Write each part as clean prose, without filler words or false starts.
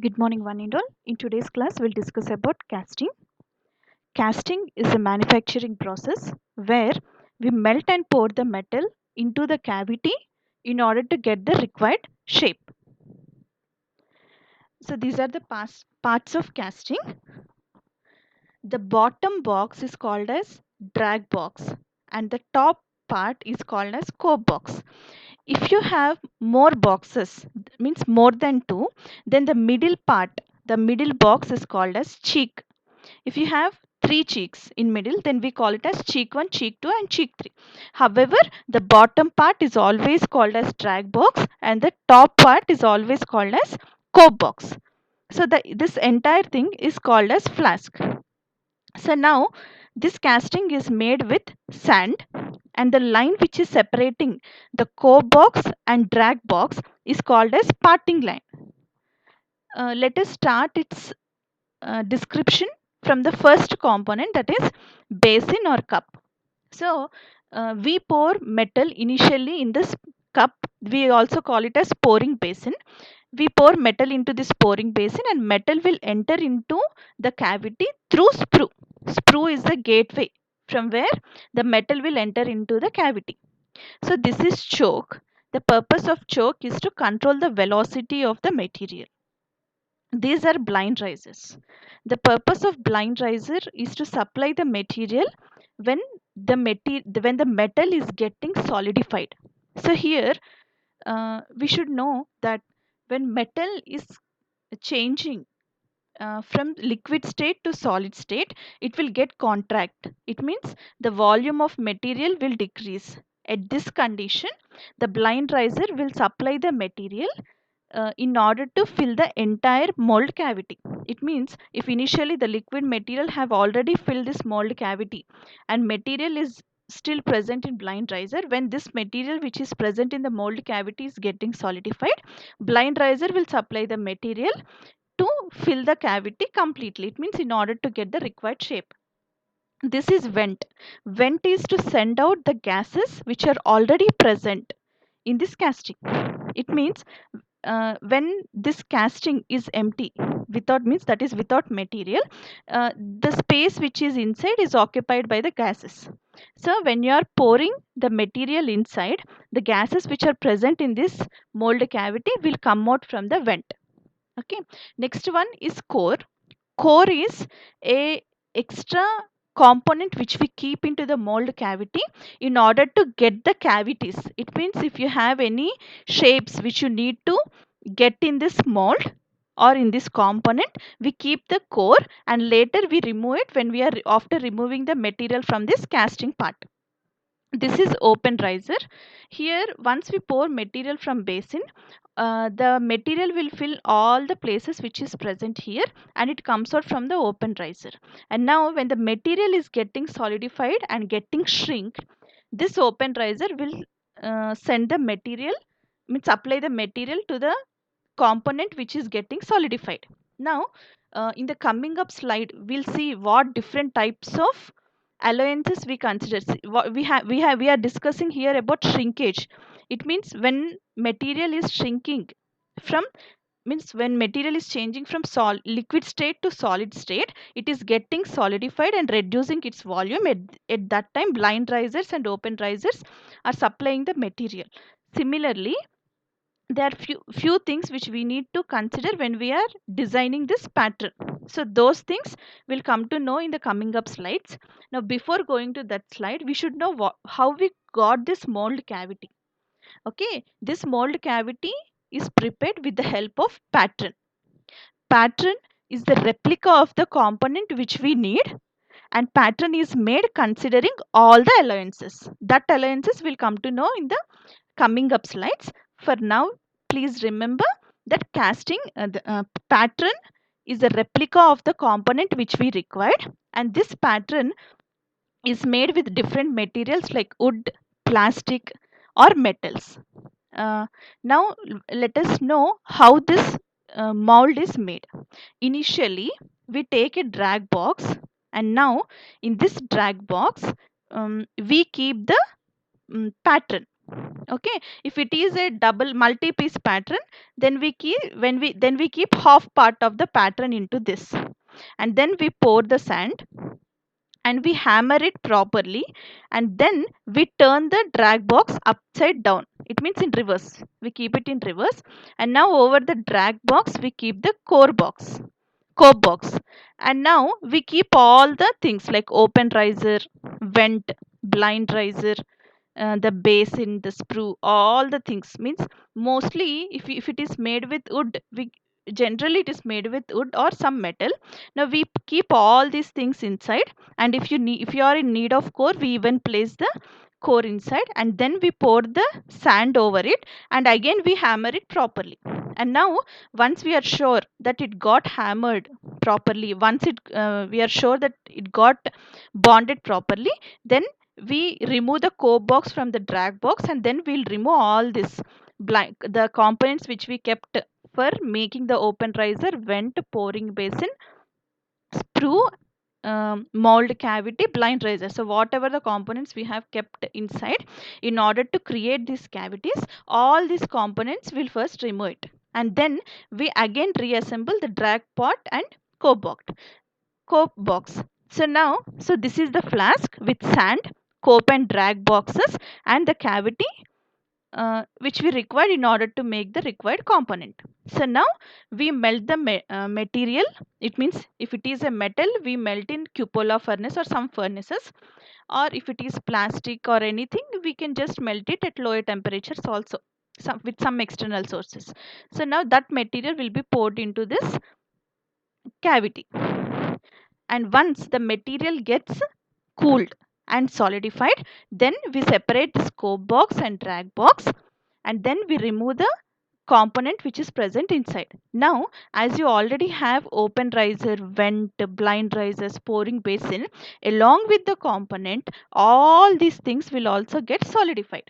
Good morning, one and all. In today's class, we'll discuss about casting. Casting is a manufacturing process where we melt and pour the metal into the cavity in order to get the required shape. So these are the parts of casting. The bottom box is called as drag box and the top part is called as cope box. If you have more boxes, means more than two, then the middle part, the middle box is called as cheek. If you have three cheeks in middle, then we call it as cheek 1, cheek 2 and cheek 3. However, the bottom part is always called as drag box and the top part is always called as cope box. So this entire thing is called as flask. So now this casting is made with sand and the line which is separating the cope box and drag box is called as parting line. Let us start its description from the first component, that is basin or cup. So we pour metal initially in this cup. We also call it as pouring basin. We pour metal into this pouring basin and metal will enter into the cavity through sprue. Sprue is the gateway from where the metal will enter into the cavity. So this is choke. The purpose of choke is to control the velocity of the material. These are blind risers. The purpose of blind riser is to supply the material when when the metal is getting solidified. So here we should know that when metal is changing from liquid state to solid state, it will get contract. It means the volume of material will decrease. At this condition, the blind riser will supply the material in order to fill the entire mold cavity. It means if initially the liquid material have already filled this mold cavity and material is still present in blind riser, when this material which is present in the mold cavity is getting solidified, blind riser will supply the material to fill the cavity completely. It means in order to get the required shape. This is vent. Vent is to send out the gases which are already present in this casting. It means when this casting is empty, without means that is without material, the space which is inside is occupied by the gases. So when you are pouring the material inside, the gases which are present in this mold cavity will come out from the vent. Okay, next one is core. Core is a extra component which we keep into the mold cavity in order to get the cavities. It means if you have any shapes which you need to get in this mold or in this component, we keep the core and later we remove it when we are after removing the material from this casting part. This is open riser. Here once we pour material from basin, the material will fill all the places which is present here and it comes out from the open riser. And now when the material is getting solidified and getting shrink, this open riser will send the material, means apply the material to the component which is getting solidified. Now in the coming up slide we'll see what different types of alloyances we consider. What we are discussing here about shrinkage. It means when material is shrinking from, means when material is changing from liquid state to solid state, it is getting solidified and reducing its volume. At that time blind risers and open risers are supplying the material. Similarly, there are few things which we need to consider when we are designing this pattern. So those things we'll come to know in the coming up slides. Now before going to that slide, we should know how we got this mold cavity. Okay, this mold cavity is prepared with the help of pattern. Pattern is the replica of the component which we need, and pattern is made considering all the allowances. That allowances will come to know in the coming up slides. For now, please remember that casting the pattern is a replica of the component which we required, and this pattern is made with different materials like wood, plastic or metals. uh, Now let us know how this mold is made. Initially we take a drag box, and now in this drag box we keep the pattern. Okay, if it is a double multi-piece pattern, then we keep half part of the pattern into this, and then we pour the sand and we hammer it properly, and then we turn the drag box upside down, it means in reverse, we keep it in reverse. And now over the drag box we keep the core box, and now we keep all the things like open riser, vent, blind riser, the basin, the sprue, all the things. Means mostly if it is made with wood, we generally it is made with wood or some metal. Now we keep all these things inside, and if you are in need of core, we even place the core inside, and then we pour the sand over it, and again we hammer it properly. And now once we are sure that it got hammered properly, once it we are sure that it got bonded properly, then we remove the core box from the drag box, and then we'll remove all this the components which we kept for making the open riser, vent, pouring basin, sprue, mold cavity, blind riser. So whatever the components we have kept inside, in order to create these cavities, all these components will first remove it, and then we again reassemble the drag pot and core box. So now, so this is the flask with sand, cope and drag boxes, and the cavity which we required in order to make the required component. So now we melt the material. It means if it is a metal, we melt in cupola furnace or some furnaces, or if it is plastic or anything, we can just melt it at lower temperatures also, with some external sources. So now that material will be poured into this cavity, and once the material gets cooled and solidified, then we separate the scope box and drag box, and then we remove the component which is present inside. Now as you already have open riser, vent, blind risers, pouring basin along with the component, all these things will also get solidified,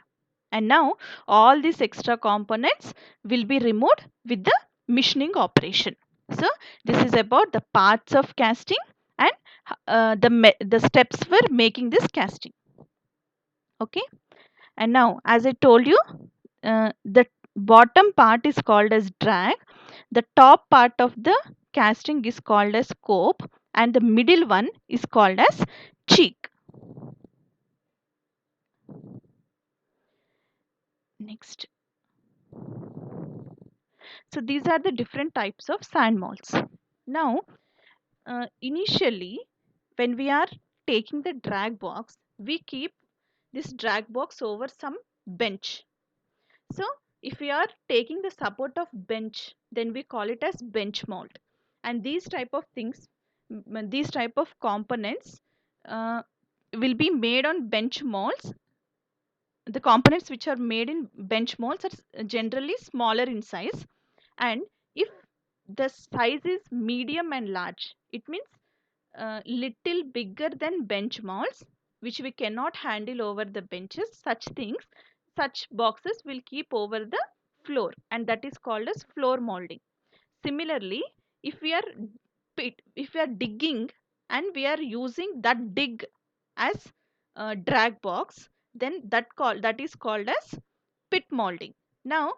and now all these extra components will be removed with the machining operation. So this is about the parts of casting and the steps for making this casting. Okay, and now as I told you, the bottom part is called as drag, the top part of the casting is called as scope, and the middle one is called as cheek. Next, so these are the different types of sand molds. Now initially when we are taking the drag box, we keep this drag box over some bench. So if we are taking the support of bench, then we call it as bench mold. And these type of things, these type of components uh, will be made on bench molds. The components which are made in bench molds are generally smaller in size, and if the size is medium and large, it means little bigger than bench molds, which we cannot handle over the benches, such things, such boxes will keep over the floor, and that is called as floor molding. Similarly, if we are if we are digging and we are using that dig as a drag box, then that is called as pit molding. Now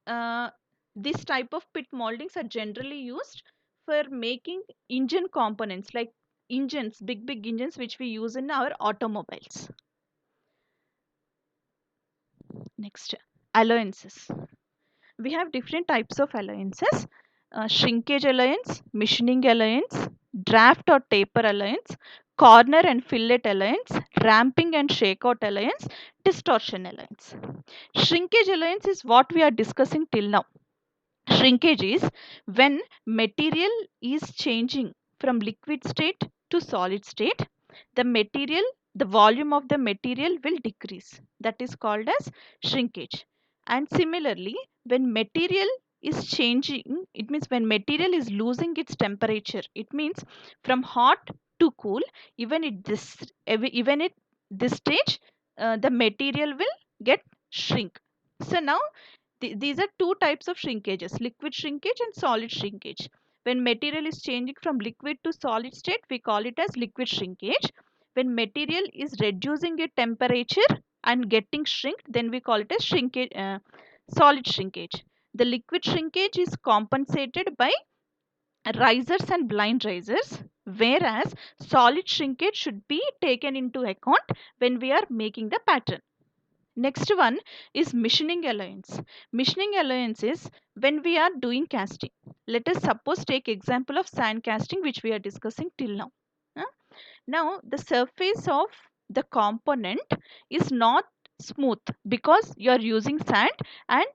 uh, this type of pit moldings are generally used for making engine components, like engines, big engines which we use in our automobiles. Next, alloyances. We have different types of alloyances: shrinkage alloyance, machining alloyance, draft or taper alloyance, corner and fillet alloyance, ramping and shakeout alloyance, distortion alloyance. Shrinkage alloyance is what we are discussing till now. Shrinkage is when material is changing from liquid state to solid state, the material, the volume of the material will decrease. That is called as shrinkage. And similarly, when material is changing, it means when material is losing its temperature, it means from hot to cool, even at this stage, the material will get shrink. So now these are two types of shrinkages: liquid shrinkage and solid shrinkage. When material is changing from liquid to solid state, we call it as liquid shrinkage. When material is reducing its temperature and getting shrink, then we call it as shrinkage, solid shrinkage. The liquid shrinkage is compensated by risers and blind risers, whereas solid shrinkage should be taken into account when we are making the pattern. Next one is machining allowance. Machining allowance is when we are doing casting. Let us suppose take example of sand casting which we are discussing till now. Huh? Now the surface of the component is not smooth because you are using sand, and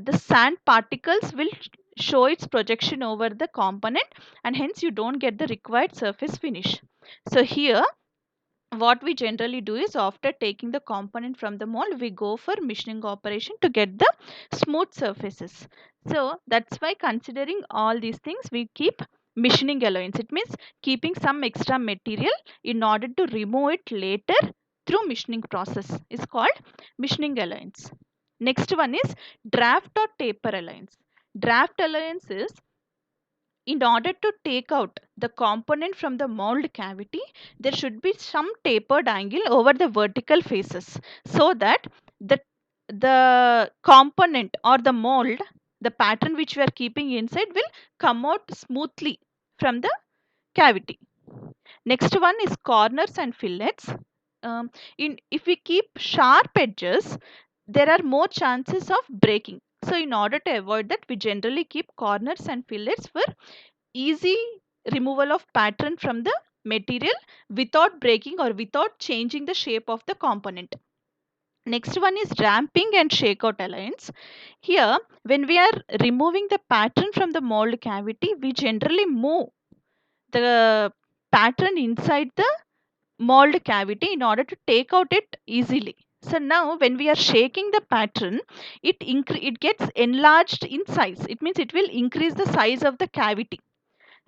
the sand particles will show its projection over the component, and hence you don't get the required surface finish. So here what we generally do is after taking the component from the mold, we go for machining operation to get the smooth surfaces. So that's why considering all these things we keep machining allowance. It means keeping some extra material in order to remove it later through machining process is called machining allowance. Next one is draft or taper allowance. Draft allowance is in order to take out the component from the mold cavity, there should be some tapered angle over the vertical faces so that the, the component or the mold, the pattern which we are keeping inside will come out smoothly from the cavity. Next one is corners and fillets. If we keep sharp edges, there are more chances of breaking. So in order to avoid that, we generally keep corners and fillets for easy removal of pattern from the material without breaking or without changing the shape of the component. Next one is ramping and shakeout allowance. Here, when we are removing the pattern from the mold cavity, we generally move the pattern inside the mold cavity in order to take out it easily. So now when we are shaking the pattern, it gets enlarged in size. It means it will increase the size of the cavity.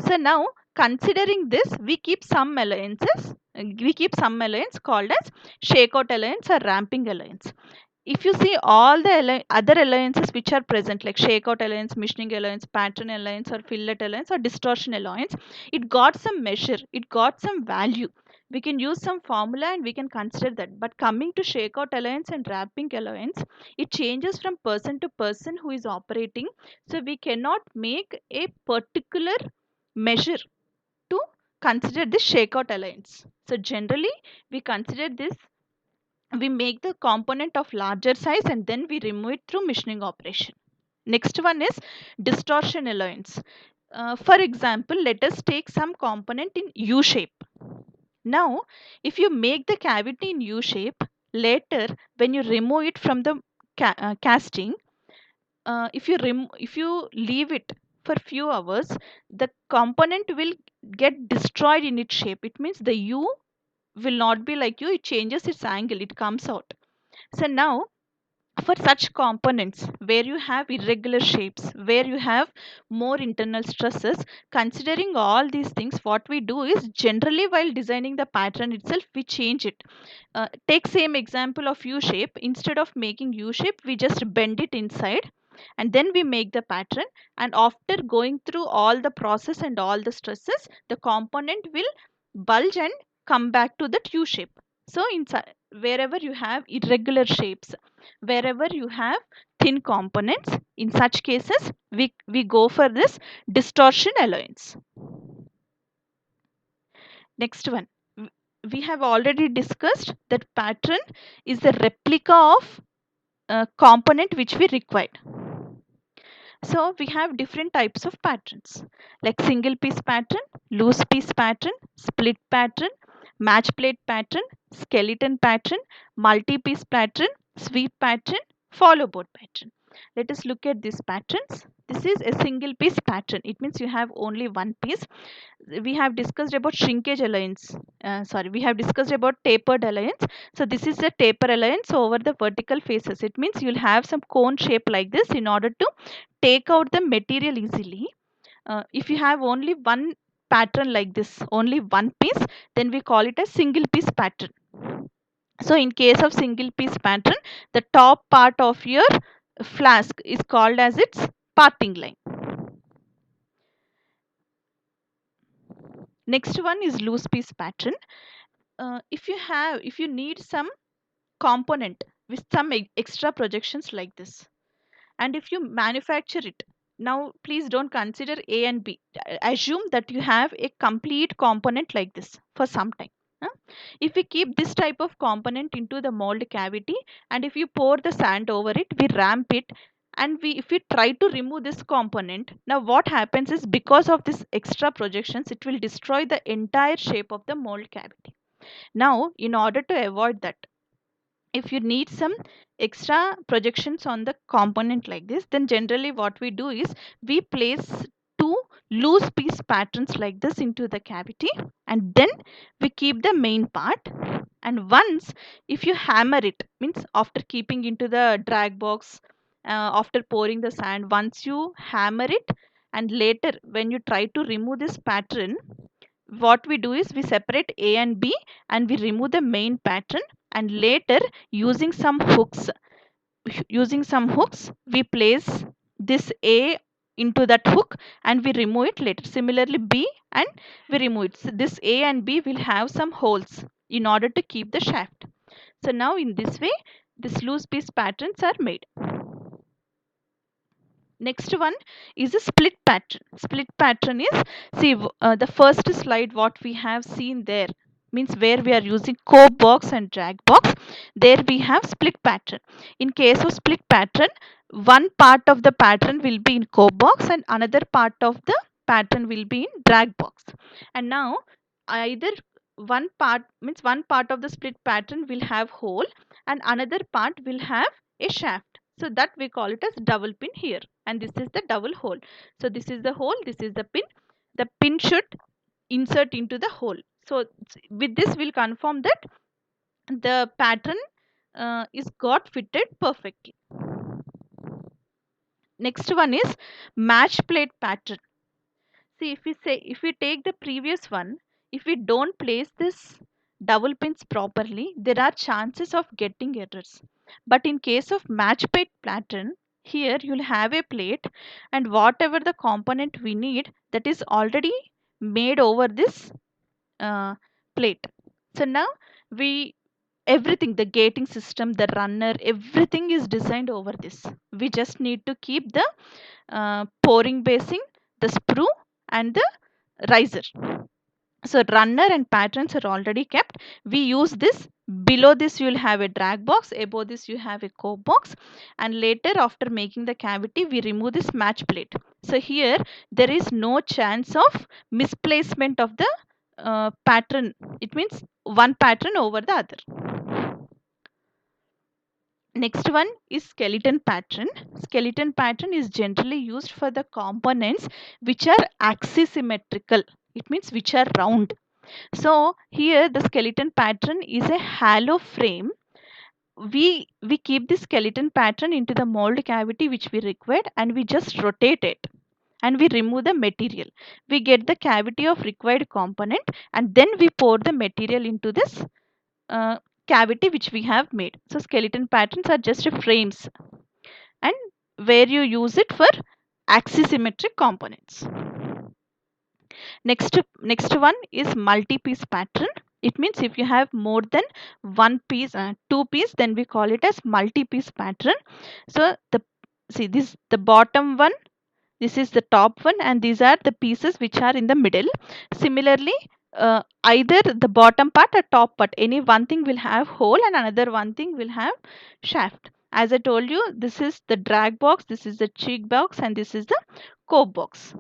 So now considering this, we keep some allowances. We keep some allowance called as shakeout allowance or ramping allowance. If you see all the other allowances which are present like shakeout allowance, machining allowance, pattern allowance or fillet allowance or distortion allowance, it got some measure, it got some value. We can use some formula and we can consider that. But coming to shakeout allowance and wrapping allowance, it changes from person to person who is operating. So we cannot make a particular measure to consider this shakeout allowance. So generally we consider this, we make the component of larger size and then we remove it through machining operation. Next one is distortion allowance. For example, let us take some component in U shape. Now, if you make the cavity in U shape, later when you remove it from the casting, if you leave it for few hours, the component will get destroyed in its shape. It means the U will not be like U, it changes its angle, it comes out. So now for such components where you have irregular shapes, where you have more internal stresses, considering all these things, what we do is generally while designing the pattern itself, we change it. Take same example of U shape. Instead of making U shape, we just bend it inside and then we make the pattern, and after going through all the process and all the stresses, the component will bulge and come back to that U shape. So wherever you have irregular shapes, wherever you have thin components, in such cases we go for this distortion allowance. Next one, we have already discussed that pattern is the replica of component which we required. So we have different types of patterns like single piece pattern, loose piece pattern, split pattern, match plate pattern, skeleton pattern, multi piece pattern, sweep pattern, follow board pattern. Let us look at these patterns. This is a single piece pattern. It means you have only one piece. We have discussed about shrinkage allowance. We have discussed about tapered allowance. So this is a taper allowance over the vertical faces. It means you'll have some cone shape like this in order to take out the material easily. If you have only one pattern like this, only one piece, then we call it a single piece pattern. So in case of single piece pattern, the top part of your flask is called as its parting line. Next one is loose piece pattern. If you need some component with some extra projections like this. And if you manufacture it, now please don't consider A and B. Assume that you have a complete component like this for some time. huh? If we keep this type of component into the mold cavity, and if you pour the sand over it, we ramp it, and we if we try to remove this component, now what happens is, because of this extra projections, it will destroy the entire shape of the mold cavity. Now, in order to avoid that, if you need some extra projections on the component like this, then generally what we do is we place two loose piece patterns like this into the cavity, and then we keep the main part. And once, if you hammer it, means after keeping into the drag box, after pouring the sand, once you hammer it, and later when you try to remove this pattern, what we do is we separate A and B, and we remove the main pattern, and later, using some hooks we place this A into that hook, and we remove it later. Similarly, B, and we remove it. So this A and B will have some holes in order to keep the shaft. So now in this way, these loose piece patterns are made. Next one is a split pattern. Split pattern is, see, the first slide what we have seen there, means where we are using cope box and drag box, there we have split pattern. In case of split pattern, one part of the pattern will be in cope box and another part of the pattern will be in drag box. And now, either one part, means one part of the split pattern will have hole, and another part will have a shaft. So that we call it as double pin here, and this is the double hole. So this is the hole, this is the pin. The pin should insert into the hole. So with this we'll confirm that the pattern is got fitted perfectly. Next one is match plate pattern. See, if we take the previous one, if we don't place this double pins properly, there are chances of getting errors. But in case of match plate pattern, here you'll have a plate, and whatever the component we need, that is already made over this uh, plate. So now we everything, the gating system, the runner, everything is designed over this. We just need to keep the pouring basin, the sprue, and the riser. So runner and patterns are already kept. We use this. Below this you will have a drag box, above this you have a cope box, and later, after making the cavity, we remove this match plate. So here there is no chance of misplacement of the pattern. It means one pattern over the other. Next one is skeleton pattern. Skeleton pattern is generally used for the components which are axisymmetrical. It means which are round. So here the skeleton pattern is a hollow frame. We keep the skeleton pattern into the mold cavity which we required, and we just rotate it, and we remove the material. We get the cavity of required component, and then we pour the material into this uh, cavity which we have made. So skeleton patterns are just frames, and where you use it for axisymmetric components. Next one is multi-piece pattern. It means if you have more than one piece, two piece, then we call it as multi-piece pattern. So this the bottom one, this is the top one, and these are the pieces which are in the middle. Similarly, either the bottom part or top part, any one thing will have hole and another one thing will have shaft. As I told you, this is the drag box, this is the cheek box, and this is the cope box.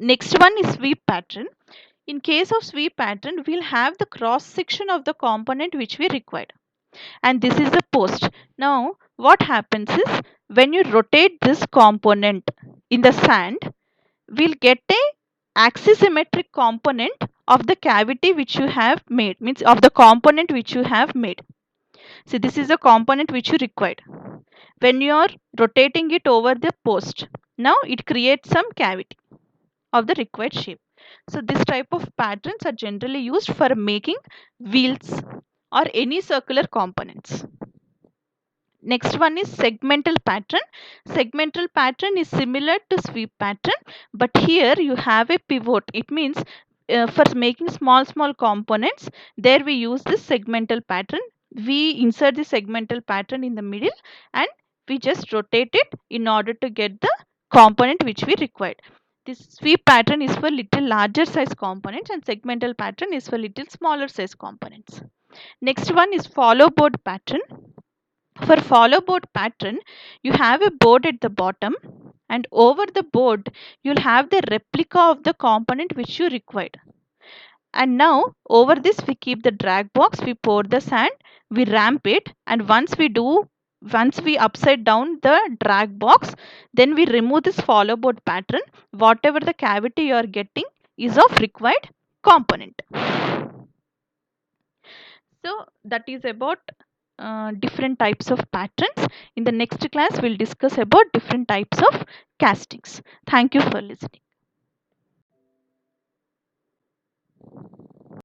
Next one is sweep pattern. In case of sweep pattern, we'll have the cross section of the component which we required, and this is the post. Now what happens is, when you rotate this component in the sand, we'll get a axisymmetric component of the cavity which you have made, means of the component which you have made. See, this is a component which you required. When you are rotating it over the post, now it creates some cavity of the required shape. So this type of patterns are generally used for making wheels or any circular components. Next one is segmental pattern. Segmental pattern is similar to sweep pattern, but here you have a pivot. It means for making small components, there we use this segmental pattern. we insert the segmental pattern in the middle and we just rotate it in order to get the component which we required. This sweep pattern is for little larger size components and segmental pattern is for little smaller size components. Next one is follow board pattern. For follow board pattern, you have a board at the bottom and over the board you'll have the replica of the component which you required. And now over this we keep the drag box, we pour the sand, we ramp it, and once we upside down the drag box, then we remove this follow board pattern. Whatever the cavity you are getting is of required component. So that is about different types of patterns. In the next class we'll discuss about different types of castings. Thank you for listening.